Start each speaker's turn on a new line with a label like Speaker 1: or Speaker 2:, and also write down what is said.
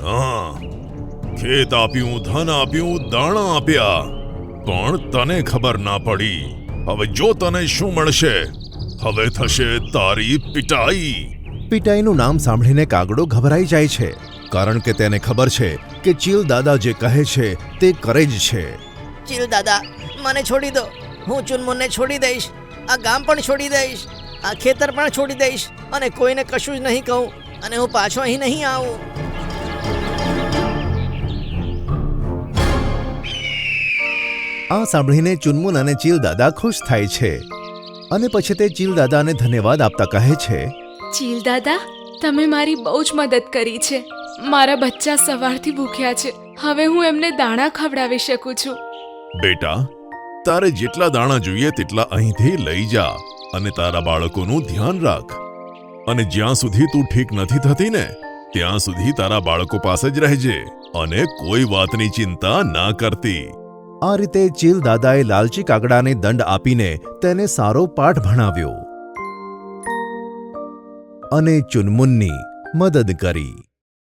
Speaker 1: હા, ખેત આપ્યું, ધન આપ્યું, દાણા આપ્યા, પણ તને ખબર ના પડી. હવે જો તને શું મળશે, હવે થશે તારી પિટાઈ.
Speaker 2: પિટાઈનું નામ સાંભળીને કાગડો ગભરાઈ જાય છે, કારણ કે તેને ખબર છે કે ચીલ દાદા જે કહે છે તે કરે જ છે.
Speaker 3: ચીલ દાદા, મને છોડી દો. હું ચુનમુનને છોડી દઈશ, આ ગામ પણ છોડી દઈશ, આ ખેતર પણ છોડી દઈશ, અને કોઈને કશું જ નહીં કહું, અને હું પાછો અહીં નહીં આવું.
Speaker 2: આ સાંભળીને ચુનમુન અને ચીલ દાદા ખુશ થાય છે, અને પછી તે ચીલ દાદાને ધન્યવાદ આપતા કહે છે,
Speaker 4: ચીલ દાદા, તમે મારી બહુ જ મદદ કરી છે. મારા બચ્ચા સવારથી ભૂખ્યા છે, હવે હું એમને દાણા ખવડાવી શકું છું.
Speaker 1: બેટા, તારે જેટલા દાણા જોઈએ તેટલા અહીંથી લઈ જા, અને તારા બાળકોનું ધ્યાન રાખ. અને જ્યાં સુધી તું ઠીક નથી થતી ને, ત્યાં સુધી તારા બાળકો પાસે જ રહેજે, અને કોઈ વાતની ચિંતા ના કરતી.
Speaker 2: આ રીતે ચીલ દાદાએ લાલચી કાગડાને દંડ આપીને તેને સારો પાઠ ભણાવ્યો અને ચુનમુનની મદદ કરી.